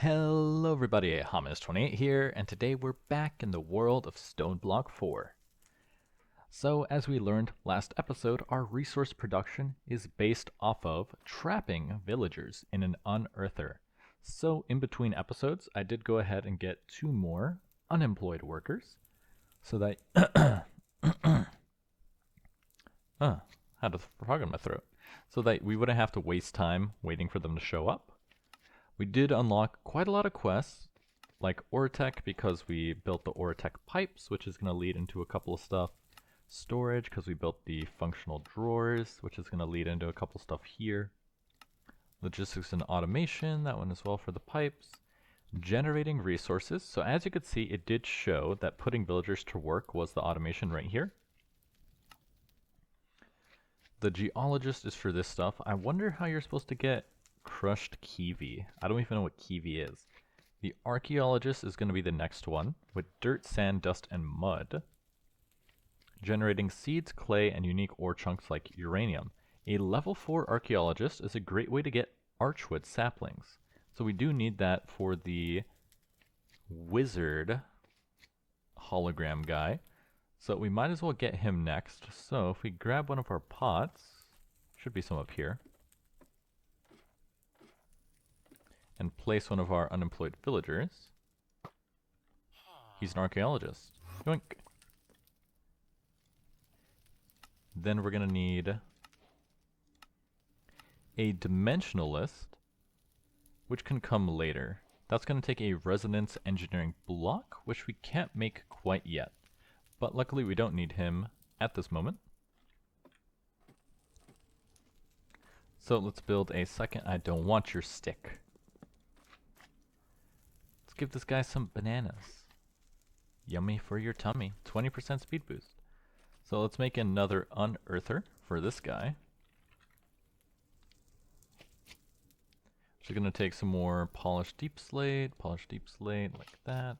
Hello everybody, Hamas28 here, and today we're back in the world of Stoneblock 4. So, as we learned last episode, our resource production is based off of trapping villagers in an unearther. So, in between episodes, I did go ahead and get 2 more unemployed workers, so that had a frog in my throat. So that we wouldn't have to waste time waiting for them to show up. We did unlock quite a lot of quests, like Oratech because we built the Oratech pipes, which is going to lead into a couple of stuff. Storage because we built the functional drawers, which is going to lead into a couple stuff here. Logistics and automation, that one as well for the pipes. Generating resources, so as you could see, it did show that putting villagers to work was the automation right here. The geologist is for this stuff. I wonder how you're supposed to get crushed kiwi. I don't even know what kiwi is. The archaeologist is going to be the next one, with dirt, sand, dust, and mud. Generating seeds, clay, and unique ore chunks like uranium. A level 4 archaeologist is a great way to get archwood saplings. So we do need that for the wizard hologram guy. So we might as well get him next. So if we grab one of our pots, should be some up here, and place one of our unemployed villagers. He's an archaeologist. Yoink. Then we're going to need a dimensionalist, which can come later. That's going to take a resonance engineering block, which we can't make quite yet. But luckily we don't need him at this moment. So let's build a second. I don't want your stick. Give this guy some bananas. Yummy for your tummy. 20% speed boost. So let's make another unearther for this guy. So we're going to take some more polished deep slate like that.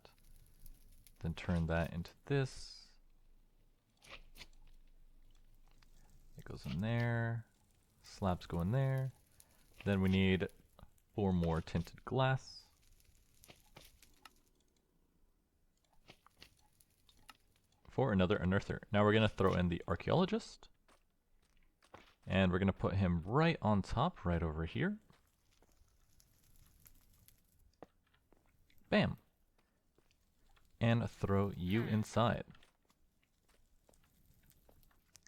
Then turn that into this. It goes in there. Slabs go in there. Then we need 4 more tinted glass. For another unearther. Now we're going to throw in the archaeologist. And we're going to put him right on top, right over here. Bam. And throw you inside.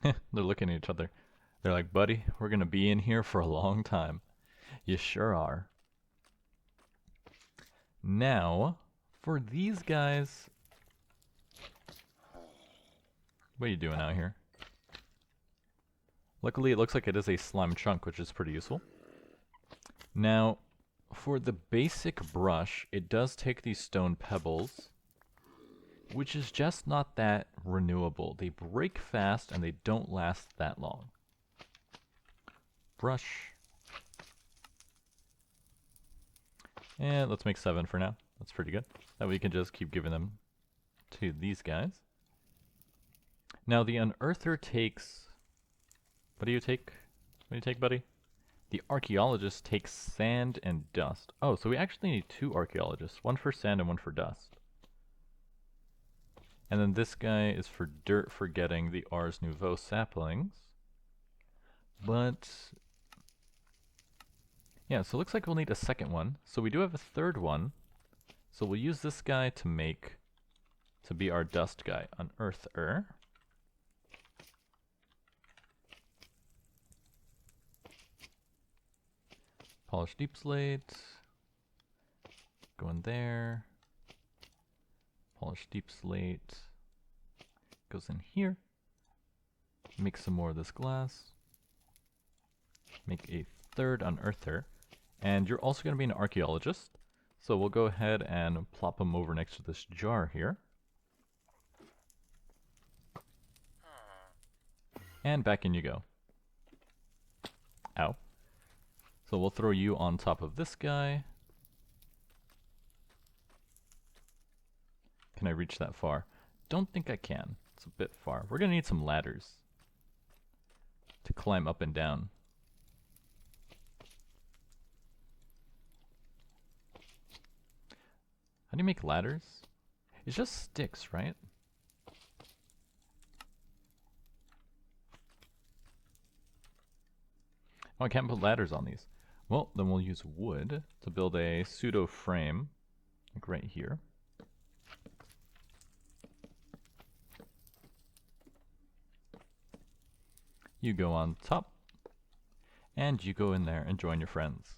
They're looking at each other. They're like, buddy, we're going to be in here for a long time. You sure are. Now, for these guys, what are you doing out here? Luckily, it looks like it is a slime chunk, which is pretty useful. Now, for the basic brush, it does take these stone pebbles, which is just not that renewable. They break fast and they don't last that long. Brush. And let's make 7 for now. That's pretty good. That way we can just keep giving them to these guys. Now the unearther takes, what do you take? What do you take, buddy? The archaeologist takes sand and dust. Oh, so we actually need 2 archaeologists, one for sand and one for dust. And then this guy is for dirt for getting the Ars Nouveau saplings. But yeah, so it looks like we'll need a second one. So we do have a third one. So we'll use this guy to be our dust guy, unearther. Polish deep slate, go in there, polish deep slate, goes in here, make some more of this glass, make a third unearther, and you're also going to be an archaeologist, so we'll go ahead and plop them over next to this jar here. And back in you go. Ow. So we'll throw you on top of this guy. Can I reach that far? Don't think I can. It's a bit far. We're going to need some ladders to climb up and down. do you make ladders? It's just sticks, right? Oh, I can't put ladders on these. Well, then we'll use wood to build a pseudo frame, like right here. You go on top, and you go in there and join your friends.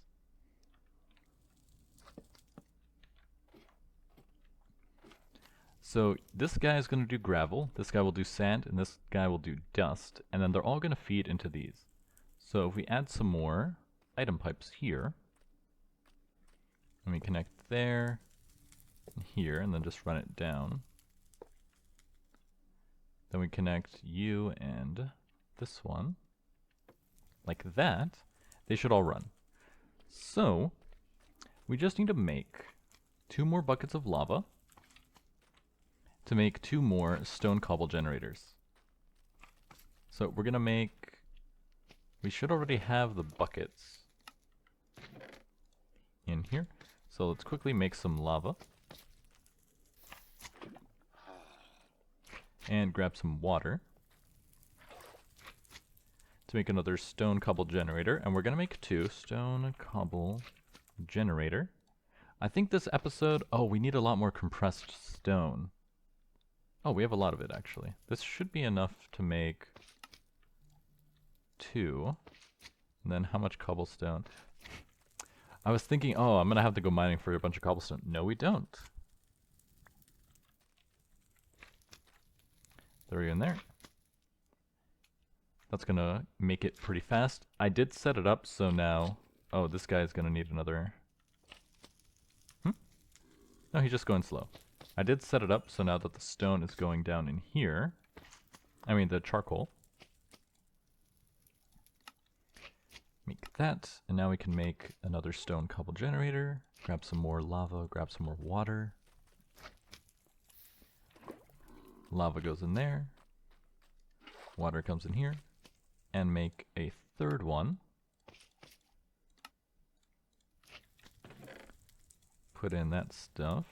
So this guy is going to do gravel, this guy will do sand, and this guy will do dust, and then they're all going to feed into these. So if we add some more item pipes here, and we connect there, and here, and then just run it down. Then we connect you and this one, like that. They should all run. So we just need to make 2 more buckets of lava to make 2 more stone cobble generators. So we're gonna make, we should already have the buckets in here. So let's quickly make some lava. And grab some water to make another stone cobble generator. And we're gonna make 2 stone cobble generator. I think this episode, oh, we need a lot more compressed stone. Oh, we have a lot of it actually. This should be enough to make 2. And then how much cobblestone? I was thinking, oh, I'm gonna have to go mining for a bunch of cobblestone. No, we don't. Throw you in there. That's gonna make it pretty fast. I did set it up so now, oh, this guy's gonna need another. No, he's just going slow. I did set it up so now that the stone is going down in here, I mean the charcoal. Make that, and now we can make another stone cobble generator, grab some more lava, grab some more water. Lava goes in there, water comes in here, and make a third one. Put in that stuff.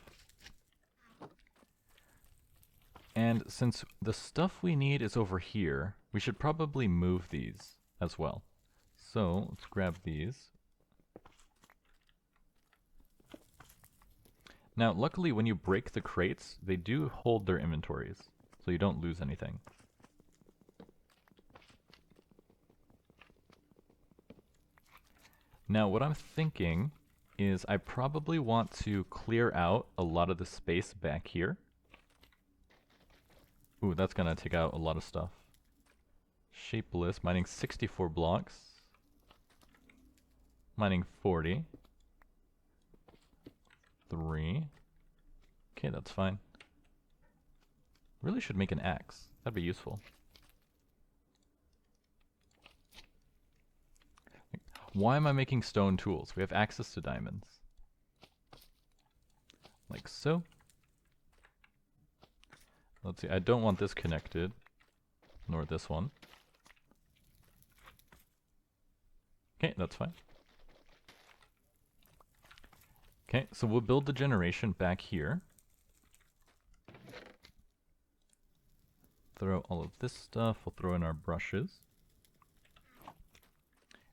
And since the stuff we need is over here, we should probably move these as well. So let's grab these. Now, luckily when you break the crates, they do hold their inventories, so you don't lose anything. Now, what I'm thinking is I probably want to clear out a lot of the space back here. Ooh, that's gonna take out a lot of stuff. Shapeless, mining 64 blocks. Mining 40. 3. Okay, that's fine. Really should make an axe. That'd be useful. Why am I making stone tools? We have access to diamonds. Like so. Let's see, I don't want this connected, nor this one. Okay, that's fine. Okay, so we'll build the generation back here. Throw all of this stuff, we'll throw in our brushes.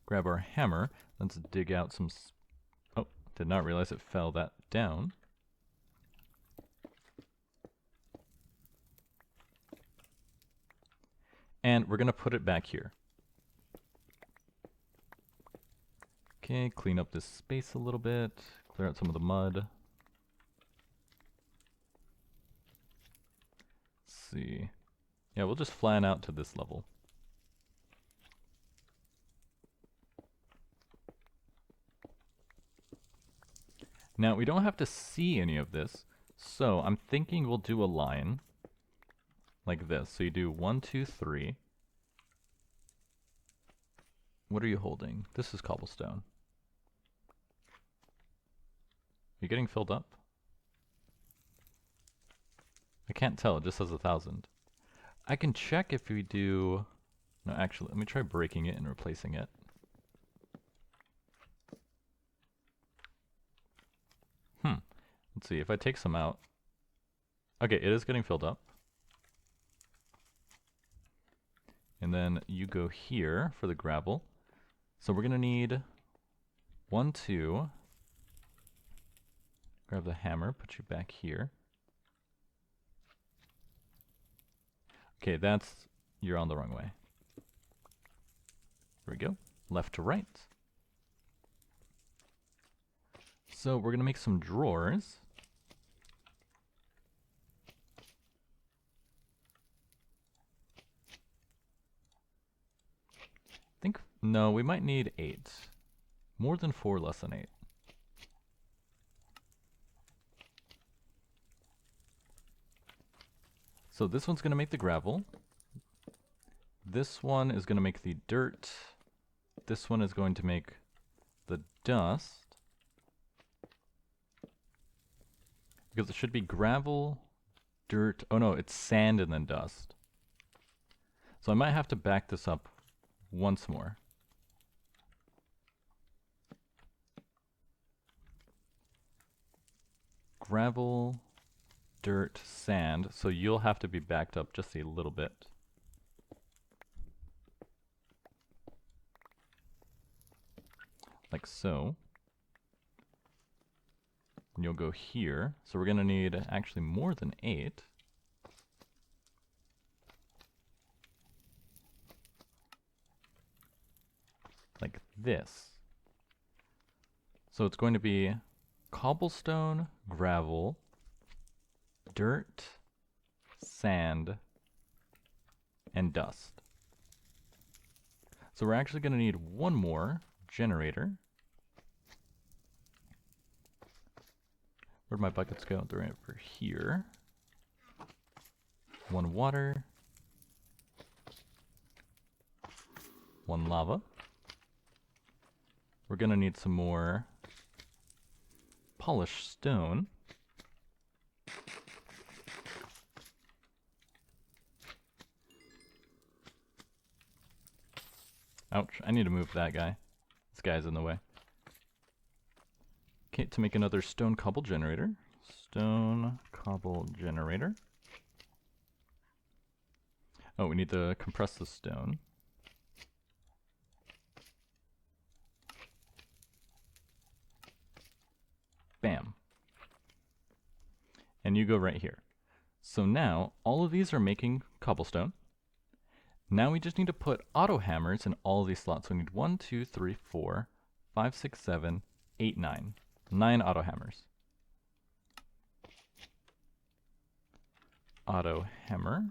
Grab our hammer, let's dig out some... Oh, did not realize it fell that down. And we're going to put it back here. Okay, clean up this space a little bit, clear out some of the mud. Let's see. Yeah, we'll just flatten out to this level. Now, we don't have to see any of this, so I'm thinking we'll do a line like this. So you do 1, 2, 3. What are you holding? This is cobblestone. Are you getting filled up? I can't tell, it just says 1,000. I can check if we do... No, actually, let me try breaking it and replacing it. Let's Let's see, if I take some out. Okay, it is getting filled up. And then you go here for the gravel. So we're gonna need 1, 2. Grab the hammer, put you back here. Okay, you're on the wrong way. There we go, left to right. So we're gonna make some drawers. No, we might need 8. More than 4, less than 8. So this one's gonna make the gravel. This one is gonna make the dirt. This one is going to make the dust. Because it should be gravel, dirt. Oh no, it's sand and then dust. So I might have to back this up once more. Gravel, dirt, sand. So you'll have to be backed up just a little bit. Like so. And you'll go here. So we're going to need actually more than 8. Like this. So it's going to be cobblestone, gravel, dirt, sand, and dust. So we're actually going to need one more generator. Where'd my buckets go? They're over here. 1 water. 1 lava. We're going to need some more polished stone. Ouch, I need to move that guy. This guy's in the way. Okay, to make another stone cobble generator. Stone cobble generator. Oh, we need to compress the stone. Bam. And you go right here. So now, all of these are making cobblestone. Now we just need to put auto hammers in all of these slots. So we need 1, 2, 3, 4, 5, 6, 7, 8, 9. 9 auto hammers. Auto hammer.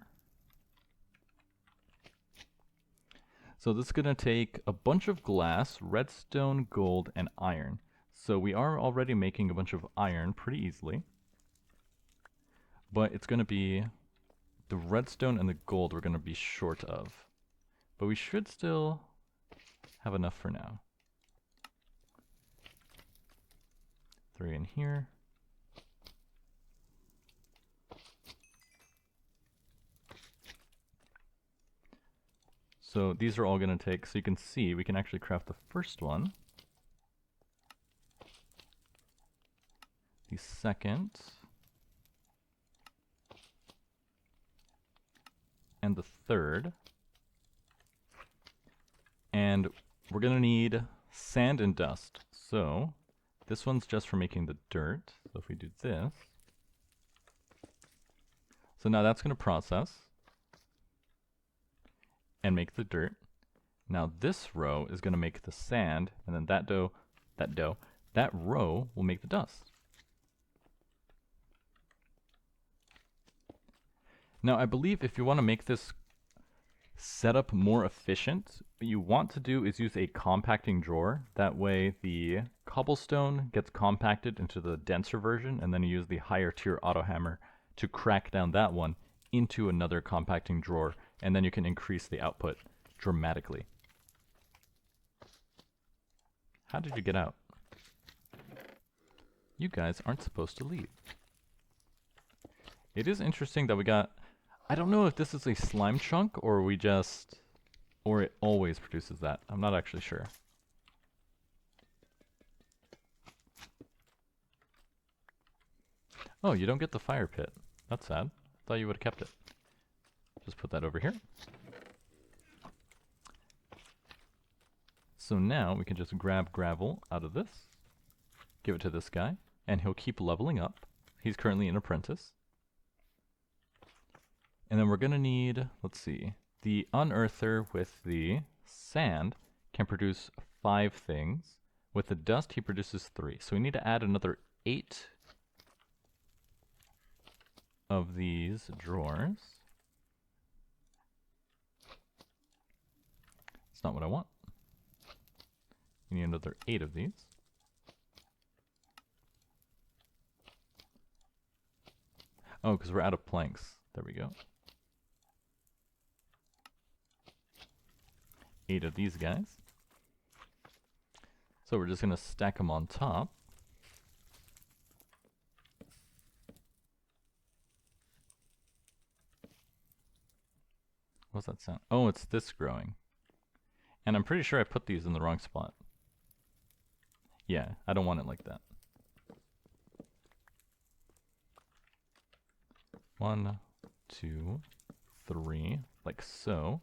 So this is going to take a bunch of glass, redstone, gold, and iron. So we are already making a bunch of iron pretty easily. But it's going to be the redstone and the gold we're going to be short of. But we should still have enough for now. 3 in here. So these are all going to take, so you can see we can actually craft the first one. The second. And the third. And we're going to need sand and dust. So this one's just for making the dirt. So if we do this. So now that's going to process and make the dirt. Now this row is going to make the sand, and then that row will make the dust. Now I believe if you want to make this setup more efficient, what you want to do is use a compacting drawer. That way the cobblestone gets compacted into the denser version, and then you use the higher tier auto hammer to crack down that one into another compacting drawer, and then you can increase the output dramatically. How did you get out? You guys aren't supposed to leave. It is interesting that we got, I don't know if this is a slime chunk or or it always produces that. I'm not actually sure. Oh, you don't get the fire pit. That's sad. Thought you would have kept it. Just put that over here. So now we can just grab gravel out of this, give it to this guy, and he'll keep leveling up. He's currently an apprentice. And then we're going to need, let's see, the unearther with the sand can produce 5 things. With the dust, he produces 3. So we need to add another 8 of these drawers. That's not what I want. We need another 8 of these. Oh, because we're out of planks. There we go. 8 of these guys. So we're just going to stack them on top. What's that sound? Oh, it's this growing. And I'm pretty sure I put these in the wrong spot. Yeah, I don't want it like that. 1, 2, 3, like so.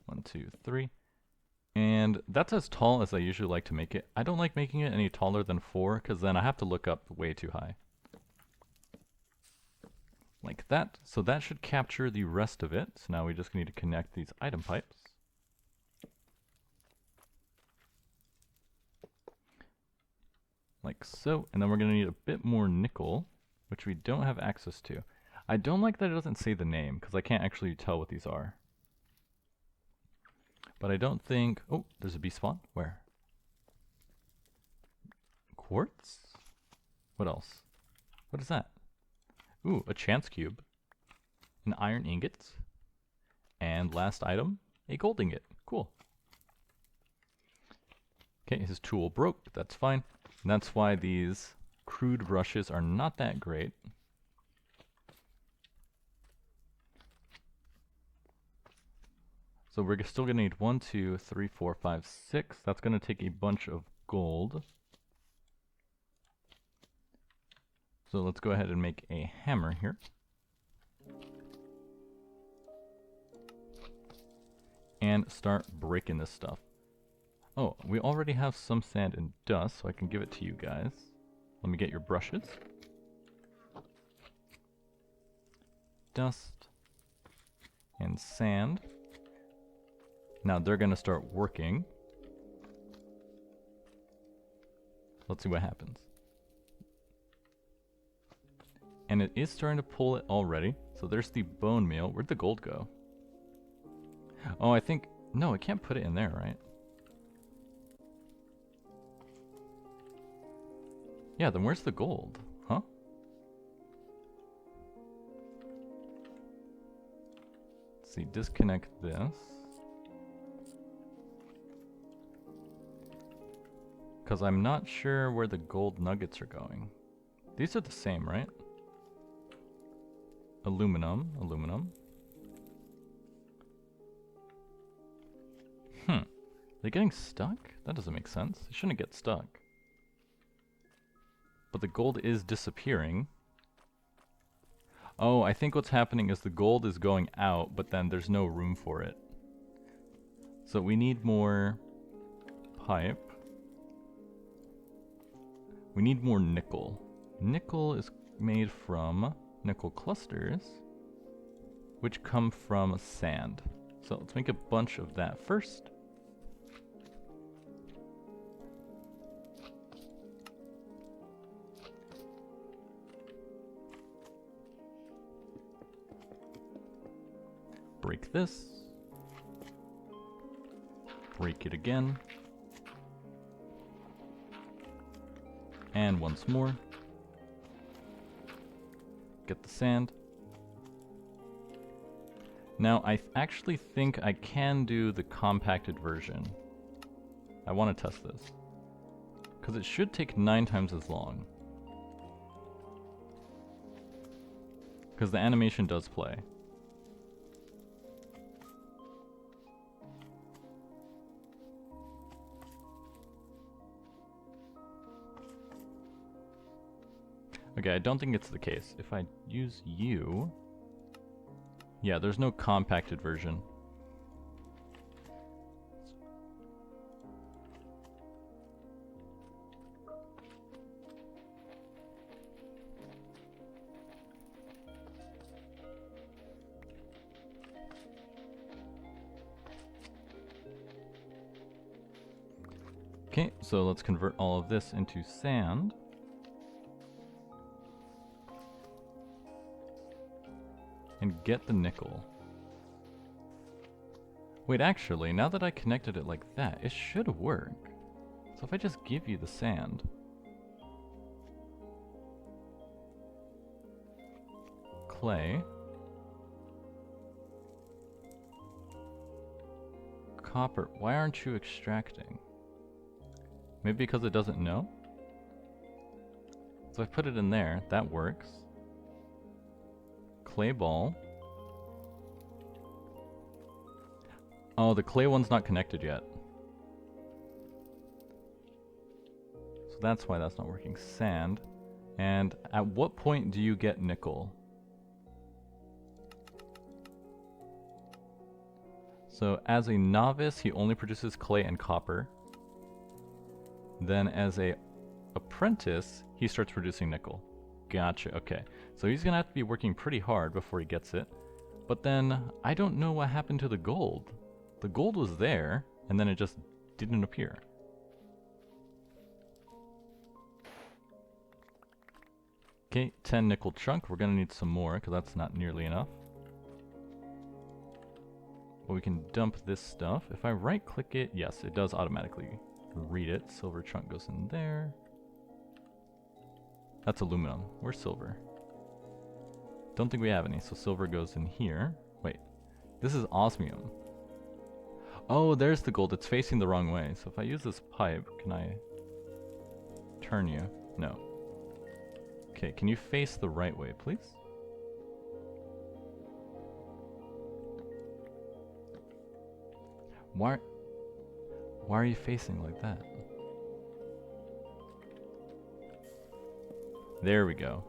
1, 2, 3. And that's as tall as I usually like to make it. I don't like making it any taller than 4, because then I have to look up way too high. Like that. So that should capture the rest of it. So now we just need to connect these item pipes. Like so. And then we're going to need a bit more nickel, which we don't have access to. I don't like that it doesn't say the name, because I can't actually tell what these are. But I don't think... Oh, there's a bee spawn. Where? Quartz? What else? What is that? Ooh, a chance cube. An iron ingot. And last item, a gold ingot. Cool. Okay, his tool broke, but that's fine. And that's why these crude brushes are not that great. So we're still going to need 1, 2, 3, 4, 5, 6. That's going to take a bunch of gold. So let's go ahead and make a hammer here. And start breaking this stuff. Oh, we already have some sand and dust, so I can give it to you guys. Let me get your brushes. Dust and sand. Now they're going to start working. Let's see what happens. And it is starting to pull it already. So there's the bone meal. Where'd the gold go? Oh, I think... No, it can't put it in there, right? Yeah, then where's the gold? Huh? Let's see, disconnect this. Because I'm not sure where the gold nuggets are going. These are the same, right? Aluminum, aluminum. They're getting stuck? That doesn't make sense. It shouldn't get stuck. But the gold is disappearing. Oh, I think what's happening is the gold is going out, but then there's no room for it. So we need more pipe. We need more nickel. Nickel is made from nickel clusters, which come from sand. So let's make a bunch of that first. Break this. Break it again. And once more. Get the sand. Now I actually think I can do the compacted version. I want to test this. Because it should take 9 times as long. Because the animation does play. Okay, I don't think it's the case. If I use you... Yeah, there's no compacted version. Okay, so let's convert all of this into sand. And get the nickel. Wait, actually, now that I connected it like that, it should work. So if I just give you the sand... Clay... Copper... Why aren't you extracting? Maybe because it doesn't know? So I put it in there, that works. Clay ball. Oh, the clay one's not connected yet. So that's why that's not working. Sand. And at what point do you get nickel? So as a novice, he only produces clay and copper. Then as a apprentice, he starts producing nickel. Gotcha, okay. So he's gonna have to be working pretty hard before he gets it. But then, I don't know what happened to the gold. The gold was there, and then it just didn't appear. Okay, 10 nickel chunk. We're gonna need some more, because that's not nearly enough. But we can dump this stuff. If I right-click it, yes, it does automatically read it. Silver chunk goes in there. That's aluminum. Where's silver? Don't think we have any, so silver goes in here. Wait, this is osmium. Oh, there's the gold. It's facing the wrong way. So if I use this pipe, can I turn you? No. Okay, can you face the right way, please? Why are you facing like that? There we go.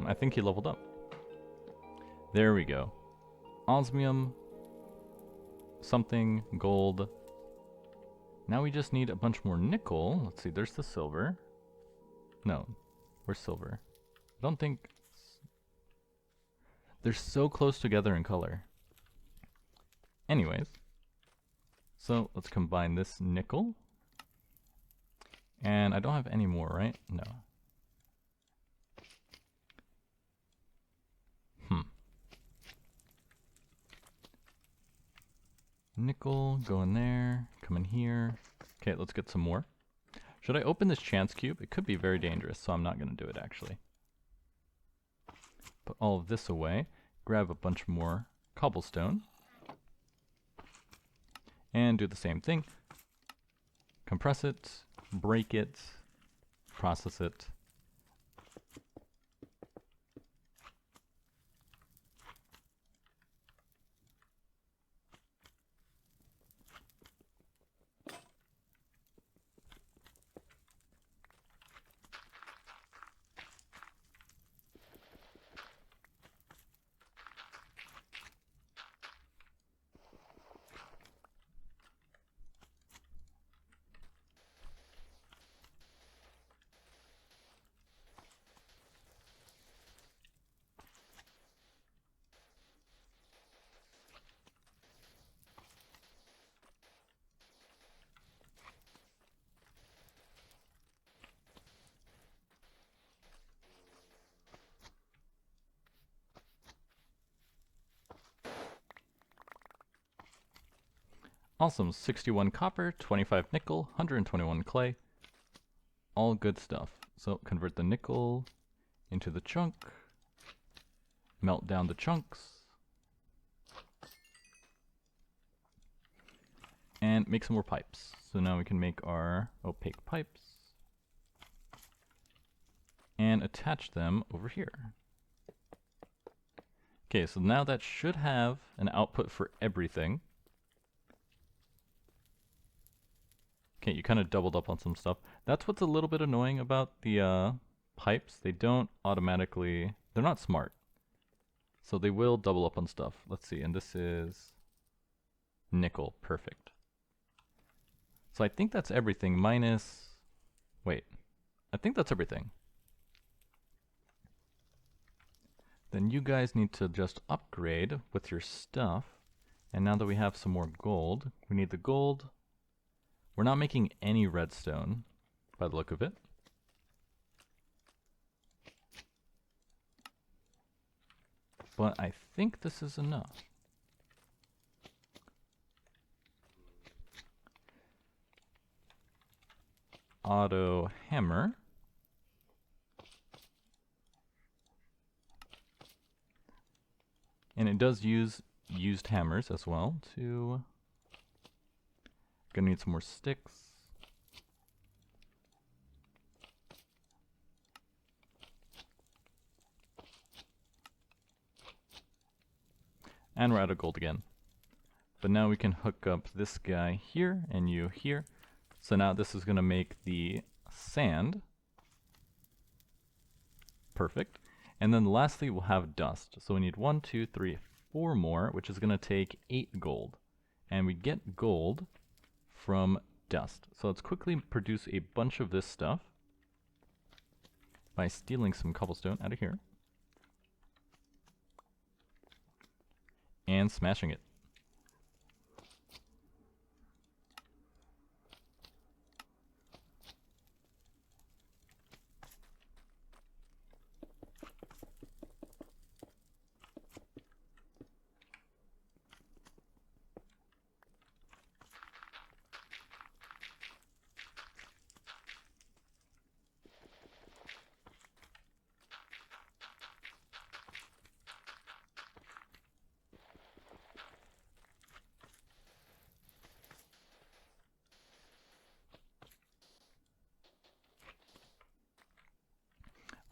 I think he leveled up. There we go. Osmium, something, gold. Now we just need a bunch more nickel. Let's see, there's the silver. No, where's silver? I don't think... They're so close together in color. Anyways. So, let's combine this nickel. And I don't have any more, right? No. Nickel, go in there, come in here. Okay, let's get some more. Should I open this chance cube? It could be very dangerous, so I'm not going to do it actually. Put all of this away, grab a bunch more cobblestone, and do the same thing. Compress it, break it, process it. Awesome, 61 copper, 25 nickel, 121 clay. All good stuff. So convert the nickel into the chunk. Melt down the chunks. And make some more pipes. So now we can make our opaque pipes. And attach them over here. Okay, so now that should have an output for everything. Okay, you kind of doubled up on some stuff. That's what's a little bit annoying about the pipes. They don't automatically, they're not smart. So they will double up on stuff. Let's see, and this is nickel, perfect. So I think that's everything minus, wait, I think that's everything. Then you guys need to just upgrade with your stuff. And now that we have some more gold, we need the gold. We're not making any redstone by the look of it. But I think this is enough. Auto hammer. And it does use used hammers as well to... Gonna need some more sticks. And we're out of gold again. But now we can hook up this guy here and you here. So now this is gonna make the sand. Perfect. And then lastly, we'll have dust. So we need 1, 2, 3, 4 more, which is going to take 8 gold. And we get gold from dust. So let's quickly produce a bunch of this stuff by stealing some cobblestone out of here and smashing it.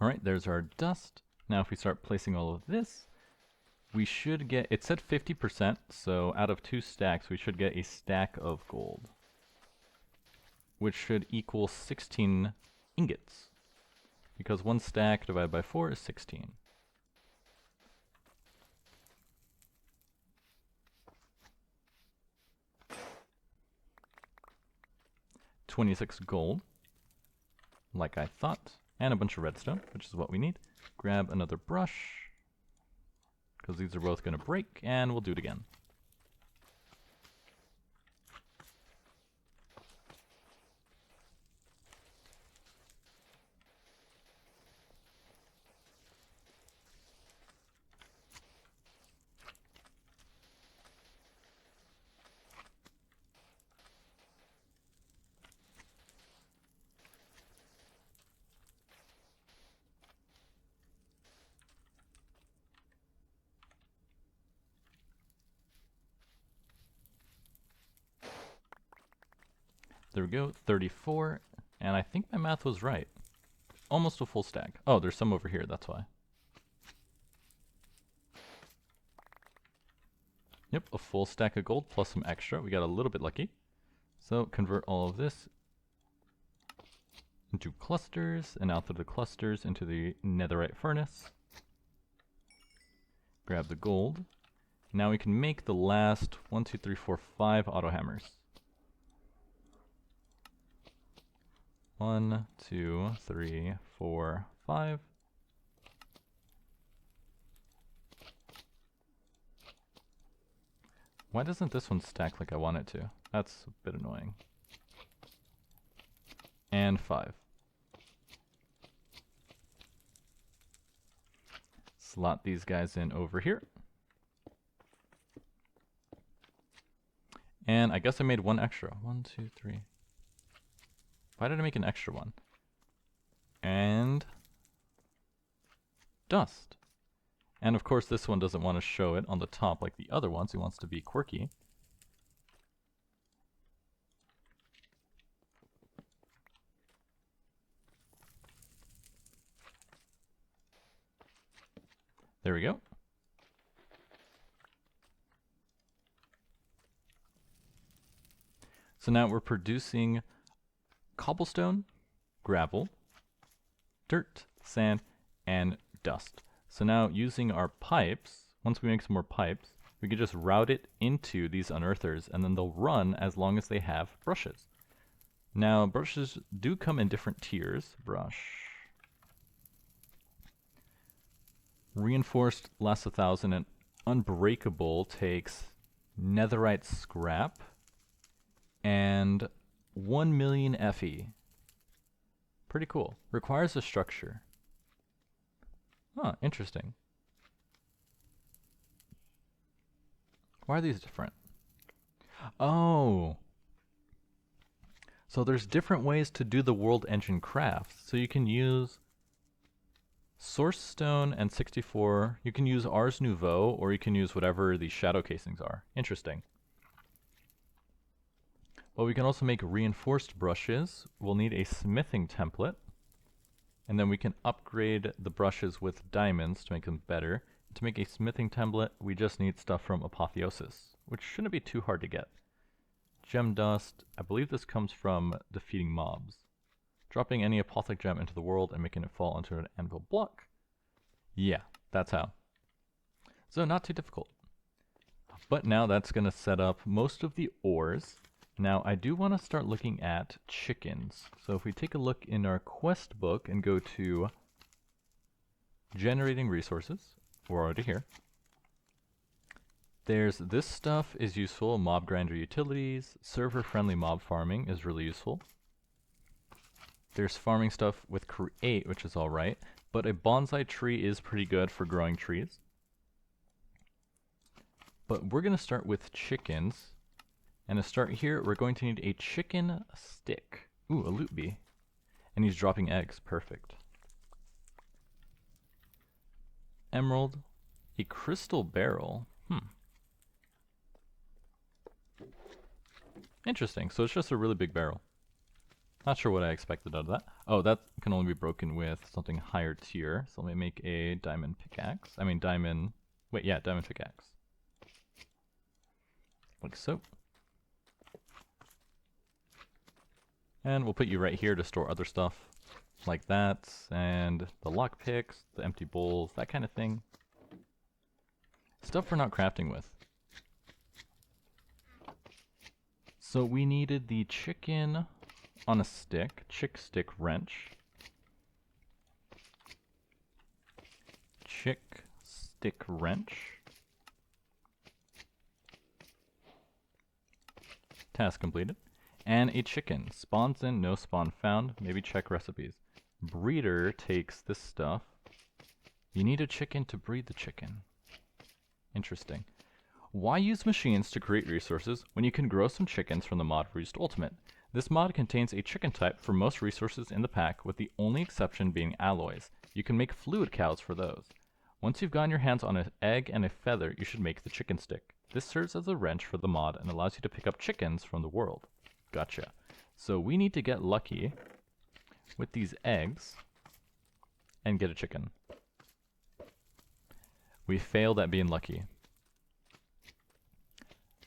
Alright, there's our dust. Now if we start placing all of this, we should get, it said 50%, so out of 2 stacks we should get a stack of gold, which should equal 16 ingots, because 1 stack divided by 4 is 16. $26 gold, like I thought. And a bunch of redstone, which is what we need. Grab another brush, because these are both going to break, and we'll do it again. There we go, 34, and I think my math was right. Almost a full stack. Oh, there's some over here, that's why. Yep, a full stack of gold plus some extra. We got a little bit lucky. So convert all of this into clusters, and out through the clusters into the netherite furnace. Grab the gold. Now we can make the last 1, 2, 3, 4, 5 auto hammers. 1, 2, 3, 4, 5. Why doesn't this one stack like I want it to? That's a bit annoying. And 5. Slot these guys in over here. And I guess I made 1 extra. 1, 2, 3. Why did I make an extra one? And dust. And of course this one doesn't want to show it on the top like the other ones. He wants to be quirky. There we go. So now we're producing cobblestone, gravel, dirt, sand, and dust. So now using our pipes, once we make some more pipes, we can just route it into these unearthers and then they'll run as long as they have brushes. Now brushes do come in different tiers. Brush. Reinforced lasts 1,000 and unbreakable takes netherite scrap and 1 million Fe. Pretty cool. Requires a structure. Huh, interesting. Why are these different? Oh! So there's different ways to do the world engine crafts. So you can use source stone and 64. You can use Ars Nouveau, or you can use whatever the shadow casings are. Interesting. But we can also make reinforced brushes. We'll need a smithing template. And then we can upgrade the brushes with diamonds to make them better. To make a smithing template, we just need stuff from Apotheosis, which shouldn't be too hard to get. Gem dust, I believe this comes from defeating mobs. Dropping any apothec gem into the world and making it fall onto an anvil block. Yeah, that's how. So not too difficult. But now that's going to set up most of the ores. Now I do want to start looking at chickens. So if we take a look in our quest book and go to generating resources, we're already here. There's this stuff is useful, mob grinder utilities, server friendly mob farming is really useful. There's farming stuff with create, which is alright, but a bonsai tree is pretty good for growing trees. But we're going to start with chickens, and to start here we're going to need a chicken stick. Ooh, a loot bee. And he's dropping eggs, perfect. Emerald, a crystal barrel, Interesting, so it's just a really big barrel. Not sure what I expected out of that. Oh, that can only be broken with something higher tier. So let me make a diamond pickaxe. Diamond pickaxe. Like so. And we'll put you right here to store other stuff like that. And the lockpicks, the empty bowls, that kind of thing. Stuff we're not crafting with. So we needed the chicken on a stick, chick stick wrench. Chick stick wrench. Task completed. And a chicken. Spawns in, no spawn found. Maybe check recipes. Breeder takes this stuff. You need a chicken to breed the chicken. Interesting. Why use machines to create resources when you can grow some chickens from the mod Roost Ultimate? This mod contains a chicken type for most resources in the pack, with the only exception being alloys. You can make fluid cows for those. Once you've gotten your hands on an egg and a feather, you should make the chicken stick. This serves as a wrench for the mod and allows you to pick up chickens from the world. Gotcha. So we need to get lucky with these eggs and get a chicken. We failed at being lucky.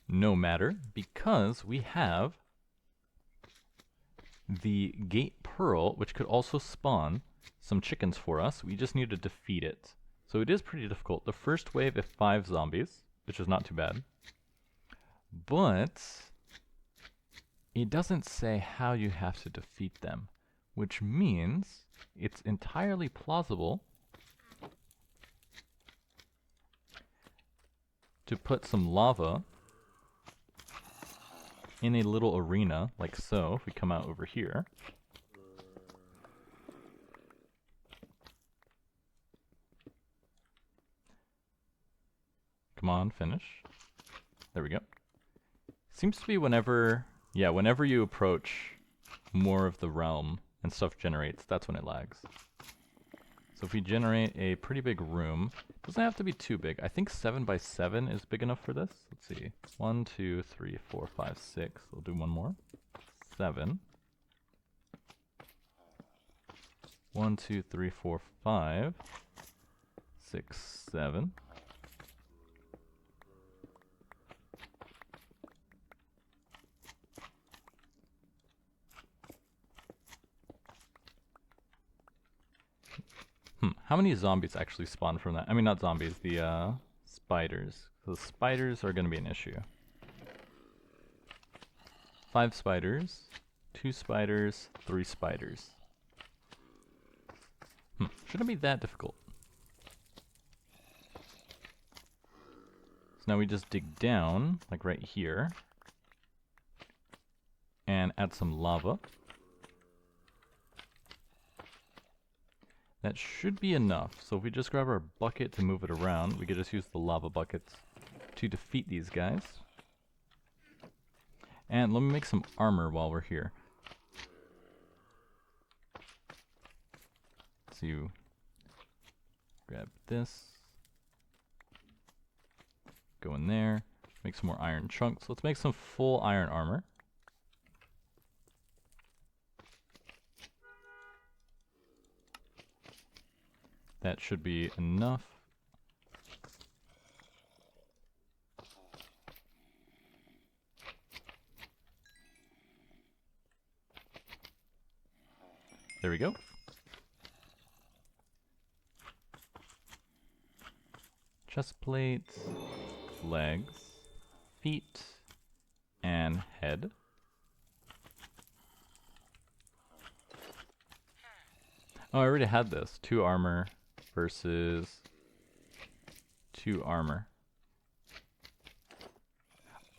No matter, because we have the gate pearl, which could also spawn some chickens for us. We just need to defeat it. So it is pretty difficult. The first wave is 5 zombies, which is not too bad. But it doesn't say how you have to defeat them, which means it's entirely plausible to put some lava in a little arena, like so, if we come out over here. Come on, finish. There we go. Seems to be whenever you approach more of the realm and stuff generates, that's when it lags. So if we generate a pretty big room, it doesn't have to be too big. I think 7 by 7 is big enough for this. Let's see. 1, 2, 3, 4, 5, 6. We'll do one more. 7. 1, 2, 3, 4, 5, 6, 7. How many zombies actually spawn from that? I mean, not zombies, the spiders. So the spiders are going to be an issue. 5 spiders, 2 spiders, 3 spiders. Shouldn't be that difficult. So now we just dig down, like right here, and add some lava. That should be enough. So if we just grab our bucket to move it around, we could just use the lava buckets to defeat these guys. And let me make some armor while we're here. So you grab this, go in there, make some more iron chunks. Let's make some full iron armor. That should be enough. There we go. Chest plates, legs, feet, and head. Oh, I already had this. 2 armor versus 2 armor.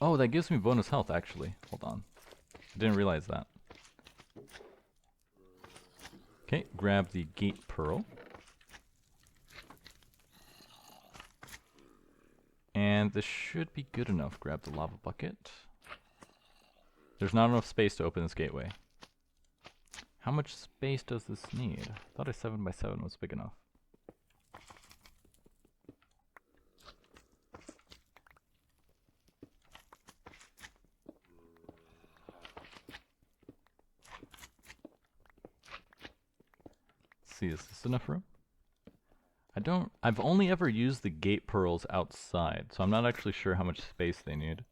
Oh, that gives me bonus health, actually. Hold on. I didn't realize that. Okay, grab the gate pearl. And this should be good enough. Grab the lava bucket. There's not enough space to open this gateway. How much space does this need? I thought a 7x7 was big enough. Let's see, is this enough room? I've only ever used the gate pearls outside, so I'm not actually sure how much space they need.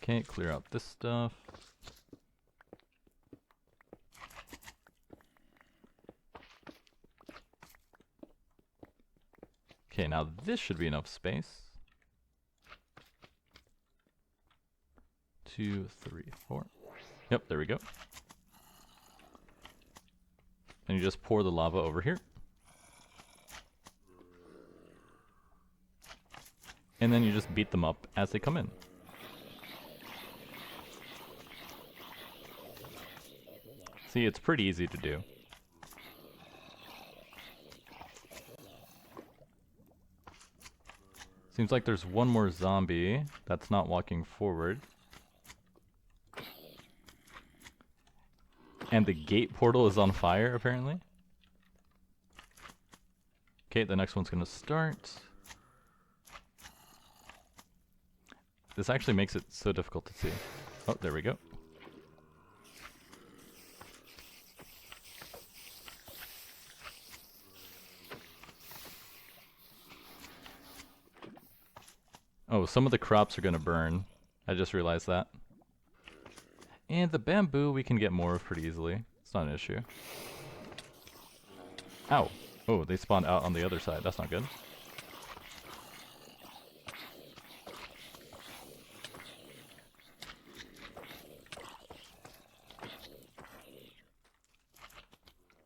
Okay, clear out this stuff. Okay, now this should be enough space. 2, 3, 4. Yep, there we go. And you just pour the lava over here. And then you just beat them up as they come in. See, it's pretty easy to do. Seems like there's one more zombie that's not walking forward. And the gate portal is on fire, apparently. Okay, the next one's gonna start. This actually makes it so difficult to see. Oh, there we go. Oh, some of the crops are gonna burn. I just realized that. And the bamboo we can get more of pretty easily. It's not an issue. Ow! Oh, they spawned out on the other side. That's not good.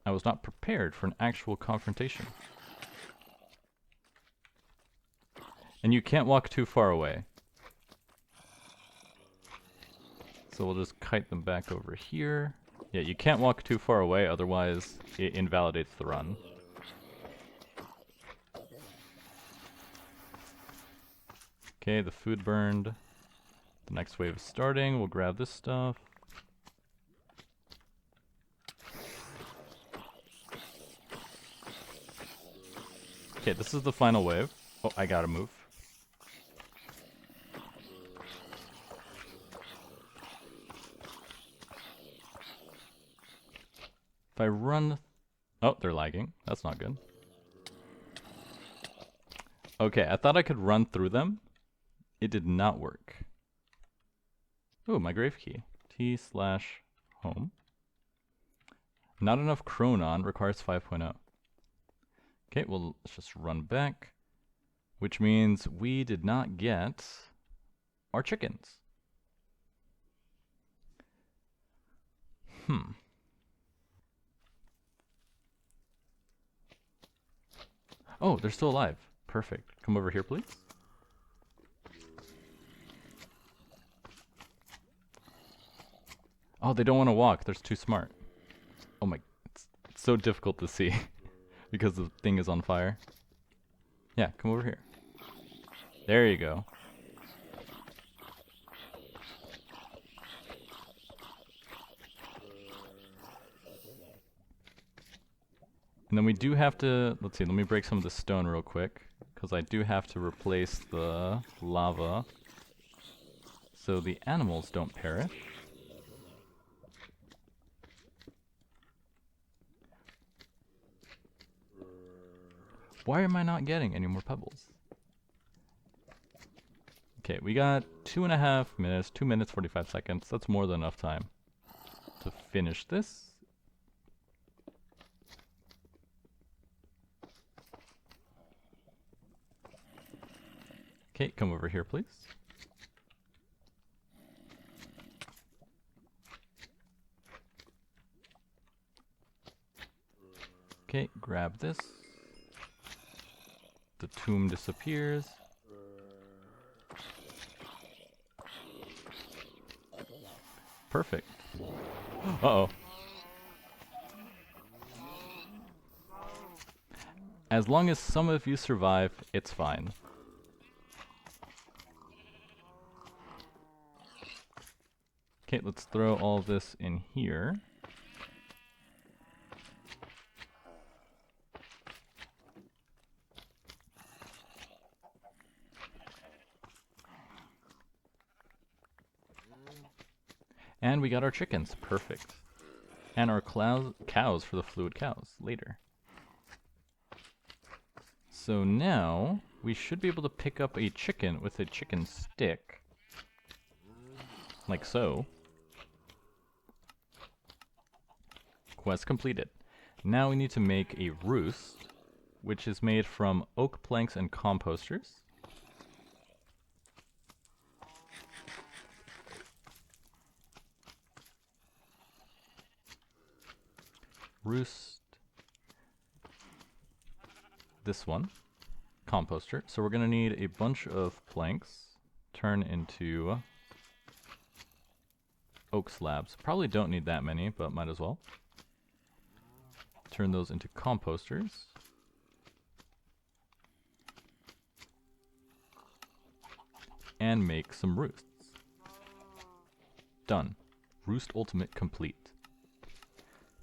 I was not prepared for an actual confrontation. And you can't walk too far away. So we'll just kite them back over here. Yeah, you can't walk too far away, otherwise it invalidates the run. Okay, the food burned. The next wave is starting. We'll grab this stuff. Okay, this is the final wave. Oh, I gotta move. If I run... Oh, they're lagging. That's not good. Okay, I thought I could run through them. It did not work. Oh, my grave key. T/... Home. Not enough chronon, requires 5.0. Okay, well, let's just run back, which means we did not get our chickens. Oh, they're still alive. Perfect. Come over here, please. Oh, they don't want to walk. They're too smart. Oh my, it's so difficult to see because the thing is on fire. Yeah, come over here. There you go. And then we do have to, let's see, let me break some of the stone real quick, because I do have to replace the lava so the animals don't perish. Why am I not getting any more pebbles? Okay, we got 2.5 minutes, 2 minutes 45 seconds. That's more than enough time to finish this. Okay, come over here, please. Okay, grab this. The tomb disappears. Perfect. Uh-oh. As long as some of you survive, it's fine. Okay, let's throw all this in here. And we got our chickens. Perfect. And our cows for the fluid cows later. So now we should be able to pick up a chicken with a chicken stick. Like so. Quest completed. Now we need to make a roost, which is made from oak planks and composters. Roost. This one. Composter. So we're going to need a bunch of planks. Turn into oak slabs. Probably don't need that many, but might as well. Turn those into composters. And make some roosts. Done. Roost ultimate complete.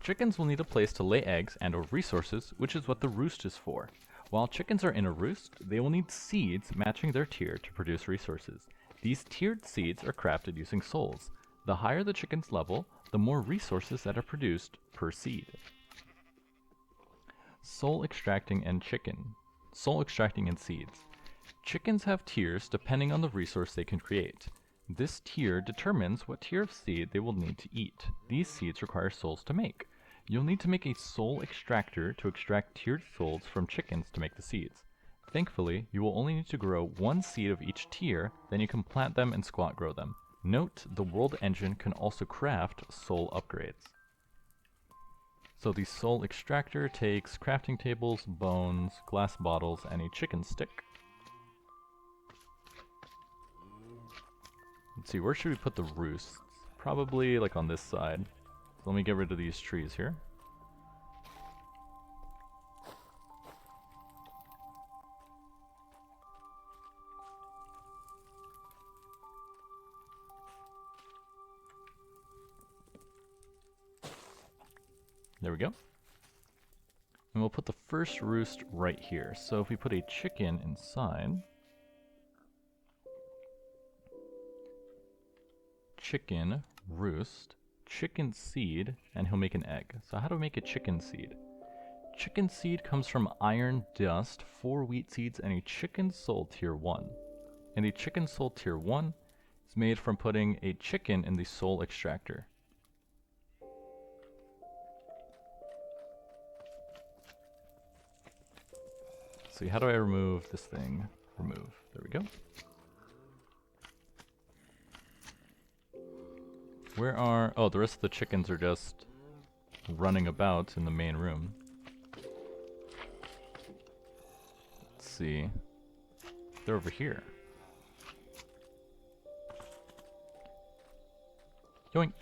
Chickens will need a place to lay eggs and or resources, which is what the roost is for. While chickens are in a roost, they will need seeds matching their tier to produce resources. These tiered seeds are crafted using souls. The higher the chicken's level, the more resources that are produced per seed. Soul extracting and seeds. Chickens have tiers depending on the resource they can create. This tier determines what tier of seed they will need to eat. These seeds require souls to make. You'll need to make a soul extractor to extract tiered souls from chickens to make the seeds. Thankfully, you will only need to grow one seed of each tier, then you can plant them and squat grow them. Note, the world engine can also craft soul upgrades. So the soul extractor takes crafting tables, bones, glass bottles, and a chicken stick. Let's see, where should we put the roosts? Probably like on this side. So let me get rid of these trees here. There we go. And we'll put the first roost right here. So if we put a chicken inside, chicken, roost, chicken seed, and he'll make an egg. So how do we make a chicken seed? Chicken seed comes from iron dust, 4 wheat seeds, and a chicken soul tier 1. And the chicken soul tier 1 is made from putting a chicken in the soul extractor. Let's see, how do I remove this thing? Remove. There we go. Where are... Oh, the rest of the chickens are just running about in the main room. Let's see. They're over here. Yoink.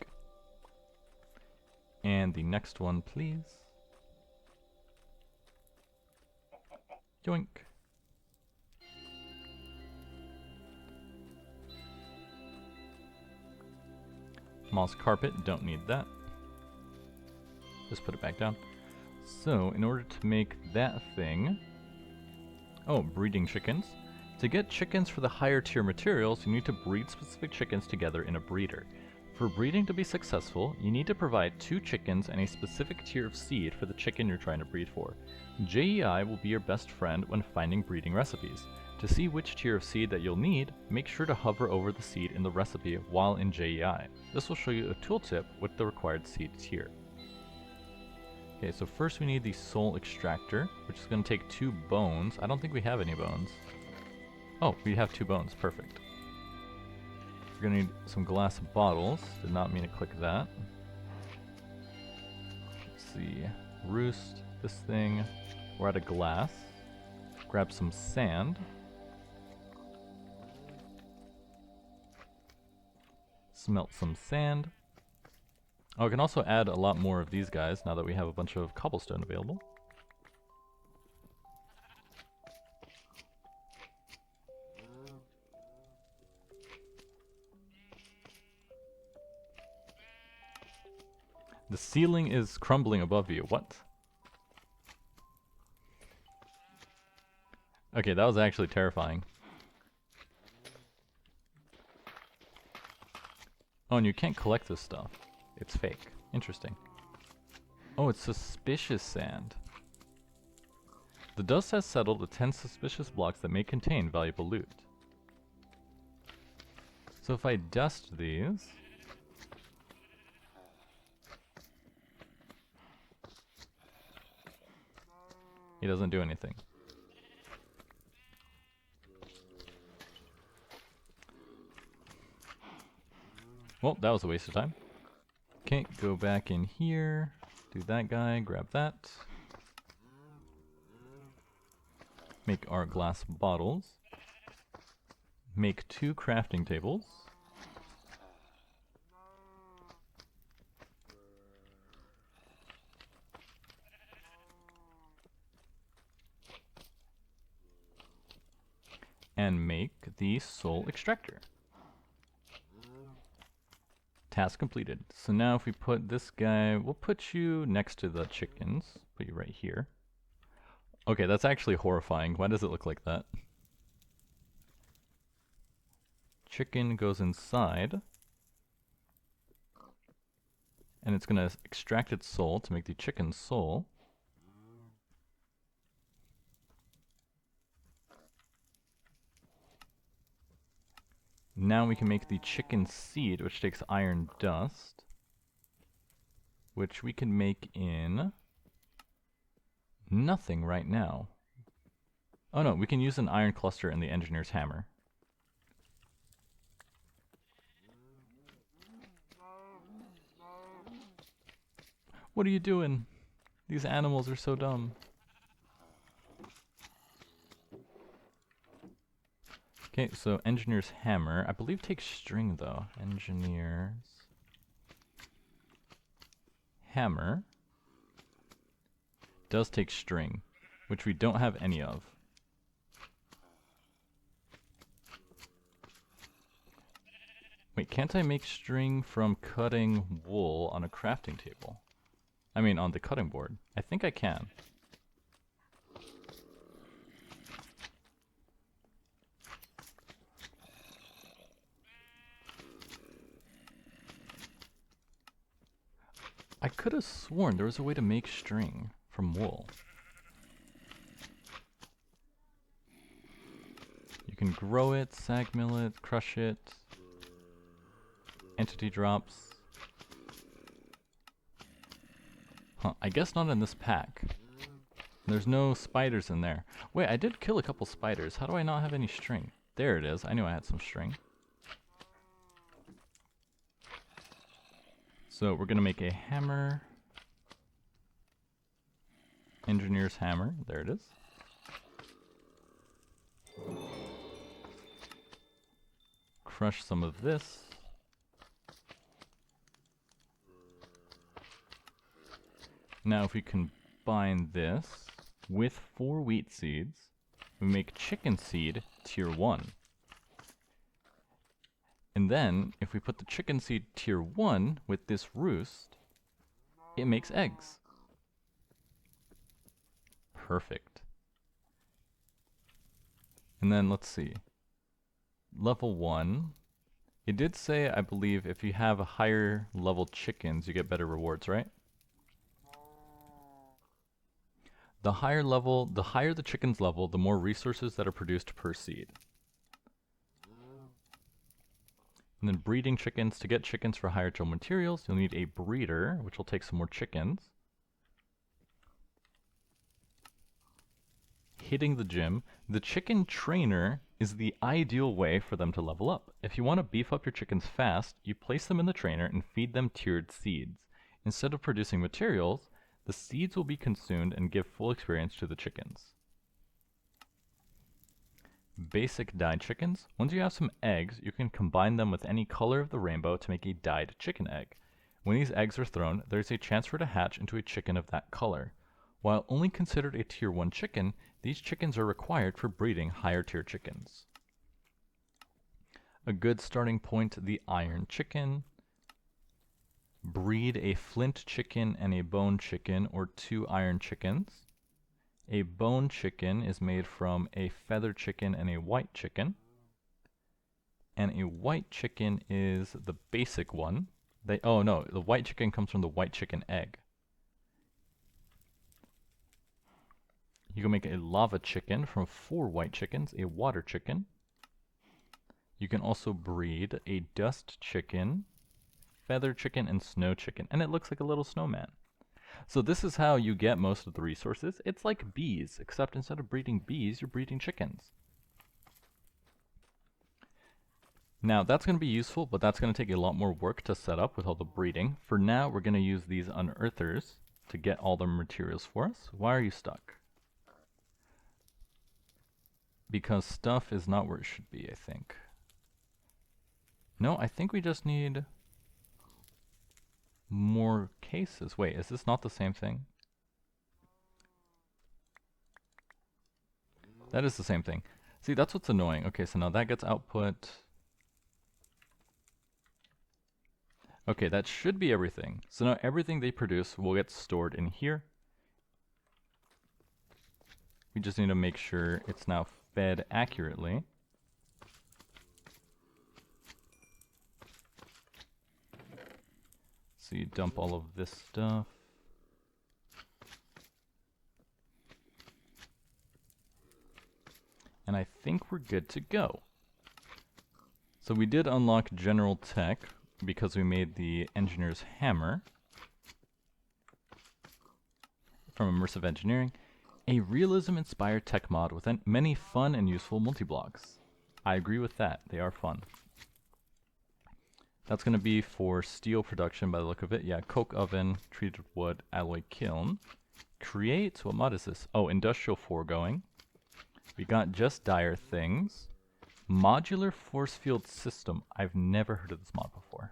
And the next one, please. Yoink. Moss carpet, don't need that. Just put it back down. So, in order to make that thing... Oh, breeding chickens. To get chickens for the higher tier materials, you need to breed specific chickens together in a breeder. For breeding to be successful, you need to provide 2 chickens and a specific tier of seed for the chicken you're trying to breed for. JEI will be your best friend when finding breeding recipes. To see which tier of seed that you'll need, make sure to hover over the seed in the recipe while in JEI. This will show you a tooltip with the required seed tier. Okay, so first we need the soul extractor, which is going to take 2 bones. I don't think we have any bones. Oh, we have 2 bones. Perfect. We're going to need some glass bottles. Did not mean to click that. Let's see. Roost, this thing. We're out of glass. Grab some sand. Smelt some sand. Oh, we can also add a lot more of these guys now that we have a bunch of cobblestone available. The ceiling is crumbling above you. What? Okay, that was actually terrifying. Oh, and you can't collect this stuff. It's fake. Interesting. Oh, it's suspicious sand. The dust has settled the 10 suspicious blocks that may contain valuable loot. So if I dust these... He doesn't do anything. Well, that was a waste of time. Okay, go back in here, do that guy, grab that. Make our glass bottles. Make 2 crafting tables. And make the soul extractor. Task completed. So now if we put this guy, we'll put you next to the chickens. Put you right here. Okay, that's actually horrifying. Why does it look like that? Chicken goes inside. And it's going to extract its soul to make the chicken soul. Now we can make the chicken seed, which takes iron dust, which we can make in nothing right now. Oh no, we can use an iron cluster in the engineer's hammer. What are you doing? These animals are so dumb. Okay, so engineer's hammer, I believe takes string though. Engineer's hammer does take string, which we don't have any of. Wait, can't I make string from cutting wool on a crafting table? I mean, on the cutting board. I think I can. I could have sworn there was a way to make string from wool. You can grow it, sag mill it, crush it. Entity drops. Huh, I guess not in this pack. There's no spiders in there. Wait, I did kill a couple spiders. How do I not have any string? There it is. I knew I had some string. So we're going to make a hammer. Engineer's hammer. There it is. Crush some of this. Now if we combine this with 4 wheat seeds, we make chicken seed tier 1. And then if we put the chicken seed tier 1 with this roost, it makes eggs. Perfect. And then let's see. Level 1. It did say, I believe, if you have a higher level chickens, you get better rewards, right? The higher the chicken's level, the more resources that are produced per seed. And then breeding chickens. To get chickens for higher chill materials, you'll need a breeder, which will take some more chickens. Hitting the gym. The chicken trainer is the ideal way for them to level up. If you want to beef up your chickens fast, you place them in the trainer and feed them tiered seeds. Instead of producing materials, the seeds will be consumed and give full experience to the chickens. Basic dyed chickens. Once you have some eggs, you can combine them with any color of the rainbow to make a dyed chicken egg. When these eggs are thrown, there is a chance for it to hatch into a chicken of that color. While only considered a tier 1 chicken, these chickens are required for breeding higher tier chickens. A good starting point, the iron chicken. Breed a flint chicken and a bone chicken, or 2 iron chickens. A bone chicken is made from a feather chicken and a white chicken. And a white chicken is the basic one. Oh no, the white chicken comes from the white chicken egg. You can make a lava chicken from 4 white chickens, a water chicken. You can also breed a dust chicken, feather chicken, and snow chicken. And it looks like a little snowman. So this is how you get most of the resources. It's like bees, except instead of breeding bees, you're breeding chickens. Now that's going to be useful, but that's going to take a lot more work to set up with all the breeding. For now, we're going to use these unearthers to get all the materials for us. Why are you stuck? Because stuff is not where it should be, I think. No, I think we just need more cases. Wait, is this not the same thing? That is the same thing. See, that's what's annoying. Okay, so now that gets output. Okay, that should be everything. So now everything they produce will get stored in here. We just need to make sure it's now fed accurately. So you dump all of this stuff. And I think we're good to go. So we did unlock general tech because we made the engineer's hammer from immersive engineering. A realism-inspired tech mod with many fun and useful multi-blocks. I agree with that. They are fun. That's going to be for steel production by the look of it. Yeah, coke oven, treated wood, alloy kiln. Create, what mod is this? Oh, industrial foregoing. We got just dire things. Modular force field system. I've never heard of this mod before.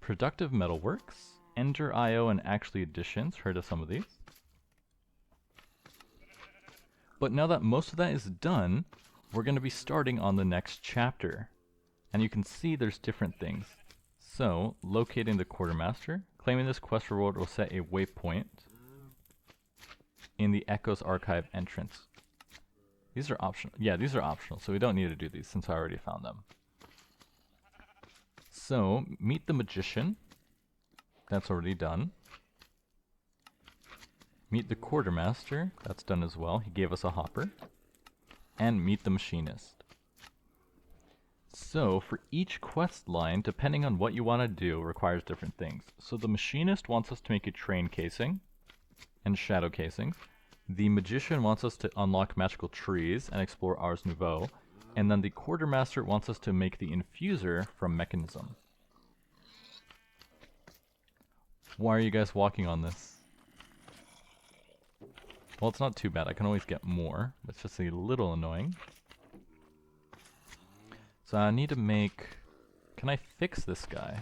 Productive metalworks. Ender IO and actually additions. Heard of some of these. But now that most of that is done, we're going to be starting on the next chapter. And you can see there's different things. So, locating the quartermaster. Claiming this quest reward will set a waypoint in the Echo's Archive entrance. These are optional. Yeah, these are optional, so we don't need to do these since I already found them. So, meet the magician. That's already done. Meet the quartermaster. That's done as well. He gave us a hopper. And meet the machinist. So, for each quest line, depending on what you want to do, requires different things. So the machinist wants us to make a train casing and shadow casings. The magician wants us to unlock magical trees and explore Ars Nouveau. And then the quartermaster wants us to make the infuser from mechanism. Why are you guys walking on this? Well, it's not too bad. I can always get more. It's just a little annoying. So I need to make... Can I fix this guy?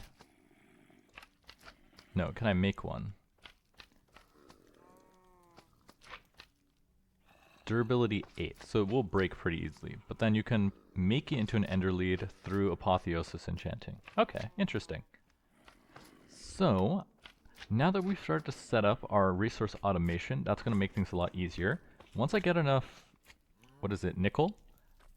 No, can I make one? Durability 8, so it will break pretty easily. But then you can make it into an ender lead through apotheosis enchanting. Okay, interesting. So, now that we've started to set up our resource automation, that's going to make things a lot easier. Once I get enough, nickel,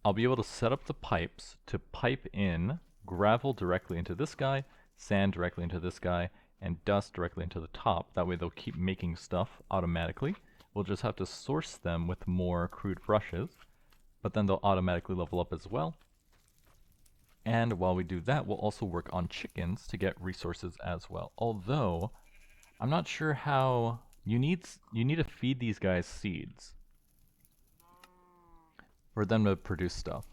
I'll be able to set up the pipes to pipe in gravel directly into this guy, sand directly into this guy, and dust directly into the top. That way they'll keep making stuff automatically. We'll just have to source them with more crude brushes, but then they'll automatically level up as well. And while we do that, we'll also work on chickens to get resources as well. Although, I'm not sure how... You need to feed these guys seeds for them to produce stuff.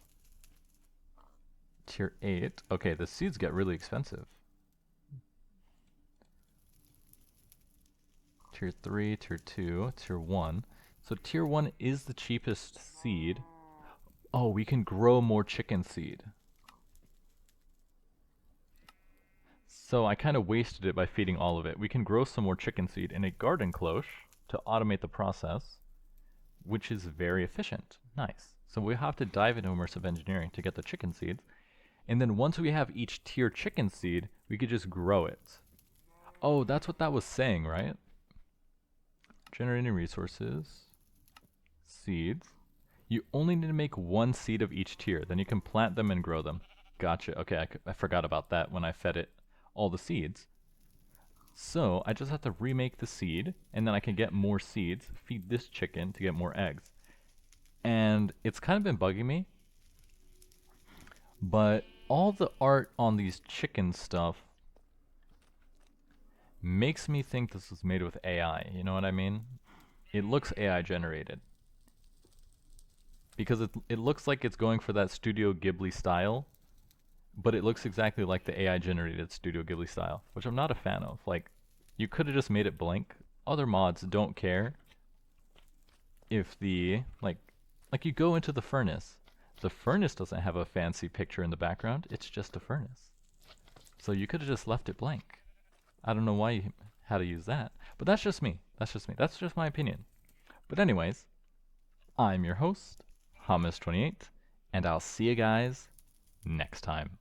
Tier 8. Okay, the seeds get really expensive. Tier 3, Tier 2, Tier 1. So Tier 1 is the cheapest seed. Oh, we can grow more chicken seed. So I kind of wasted it by feeding all of it. We can grow some more chicken seed in a garden cloche to automate the process, which is very efficient. Nice. So we have to dive into immersive engineering to get the chicken seeds. And then once we have each tier chicken seed, we could just grow it. Oh, that's what that was saying, right? Generating resources. Seeds. You only need to make one seed of each tier. Then you can plant them and grow them. Gotcha. Okay, I forgot about that when I fed it all the seeds. So I just have to remake the seed, and then I can get more seeds, feed this chicken to get more eggs. And it's kind of been bugging me, but all the art on these chicken stuff makes me think this was made with AI, you know what I mean? It looks AI generated. Because it looks like it's going for that Studio Ghibli style, but it looks exactly like the AI generated Studio Ghibli style, which I'm not a fan of. Like, you could have just made it blank. Other mods don't care if the, like you go into the furnace. The furnace doesn't have a fancy picture in the background, it's just a furnace. So you could have just left it blank. I don't know why you had to use that, but that's just me. That's just my opinion. But anyways, I'm your host, Hummus28, and I'll see you guys next time.